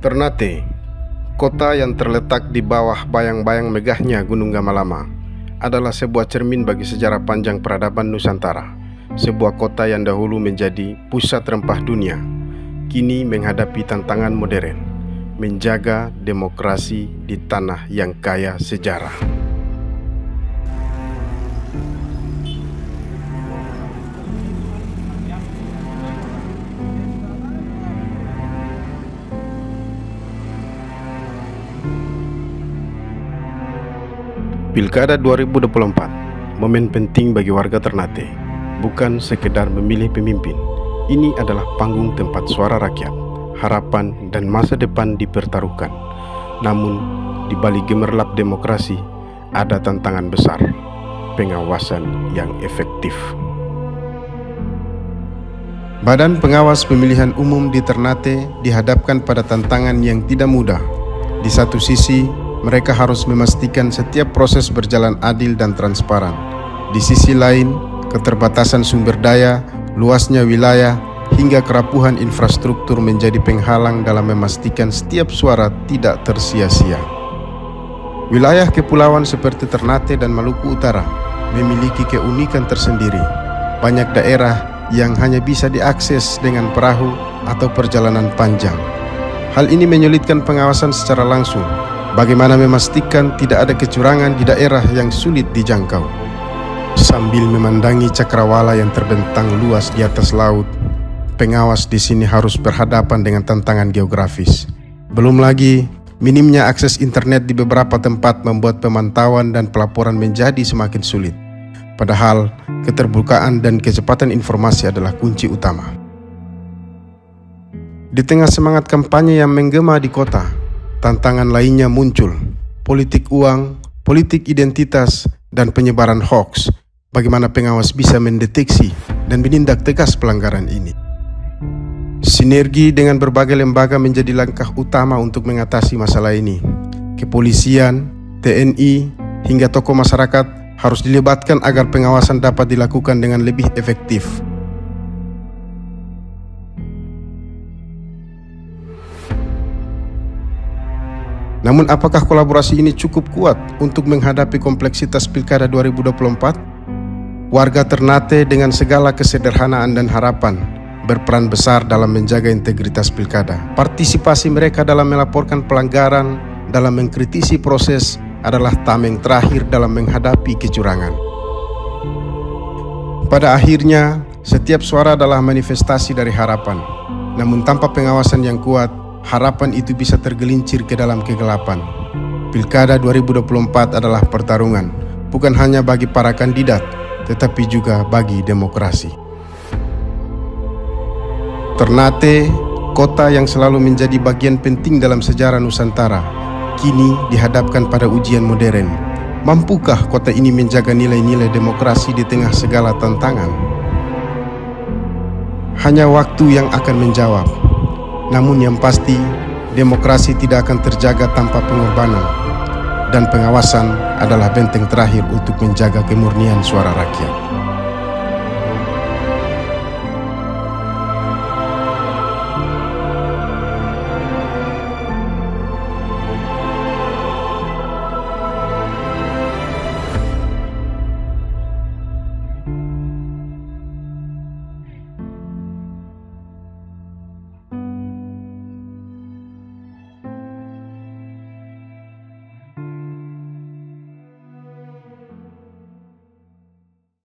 Ternate, kota yang terletak di bawah bayang-bayang megahnya Gunung Gamalama, adalah sebuah cermin bagi sejarah panjang peradaban Nusantara. Sebuah kota yang dahulu menjadi pusat rempah dunia, kini menghadapi tantangan modern, menjaga demokrasi di tanah yang kaya sejarah. Pilkada 2024, momen penting bagi warga Ternate, bukan sekedar memilih pemimpin. Ini adalah panggung tempat suara rakyat, harapan dan masa depan dipertaruhkan. Namun, di balik gemerlap demokrasi, ada tantangan besar, pengawasan yang efektif. Badan Pengawas Pemilihan Umum di Ternate dihadapkan pada tantangan yang tidak mudah. Di satu sisi, mereka harus memastikan setiap proses berjalan adil dan transparan. Di sisi lain, keterbatasan sumber daya, luasnya wilayah, hingga kerapuhan infrastruktur menjadi penghalang dalam memastikan setiap suara tidak tersia-sia. Wilayah kepulauan seperti Ternate dan Maluku Utara memiliki keunikan tersendiri. Banyak daerah yang hanya bisa diakses dengan perahu atau perjalanan panjang. Hal ini menyulitkan pengawasan secara langsung. Bagaimana memastikan tidak ada kecurangan di daerah yang sulit dijangkau? Sambil memandangi cakrawala yang terbentang luas di atas laut, pengawas di sini harus berhadapan dengan tantangan geografis. Belum lagi, minimnya akses internet di beberapa tempat membuat pemantauan dan pelaporan menjadi semakin sulit. Padahal, keterbukaan dan kecepatan informasi adalah kunci utama. Di tengah semangat kampanye yang menggema di kota, tantangan lainnya muncul, politik uang, politik identitas, dan penyebaran hoaks. Bagaimana pengawas bisa mendeteksi dan menindak tegas pelanggaran ini? Sinergi dengan berbagai lembaga menjadi langkah utama untuk mengatasi masalah ini. Kepolisian, TNI, hingga tokoh masyarakat harus dilibatkan agar pengawasan dapat dilakukan dengan lebih efektif. Namun apakah kolaborasi ini cukup kuat untuk menghadapi kompleksitas Pilkada 2024? Warga Ternate dengan segala kesederhanaan dan harapan berperan besar dalam menjaga integritas Pilkada. Partisipasi mereka dalam melaporkan pelanggaran, dalam mengkritisi proses adalah tameng terakhir dalam menghadapi kecurangan. Pada akhirnya, setiap suara adalah manifestasi dari harapan. Namun tanpa pengawasan yang kuat, harapan itu bisa tergelincir ke dalam kegelapan. Pilkada 2024 adalah pertarungan, bukan hanya bagi para kandidat, tetapi juga bagi demokrasi. Ternate, kota yang selalu menjadi bagian penting dalam sejarah Nusantara, kini dihadapkan pada ujian modern. Mampukah kota ini menjaga nilai-nilai demokrasi di tengah segala tantangan? Hanya waktu yang akan menjawab. Namun yang pasti, demokrasi tidak akan terjaga tanpa pengorbanan, dan pengawasan adalah benteng terakhir untuk menjaga kemurnian suara rakyat.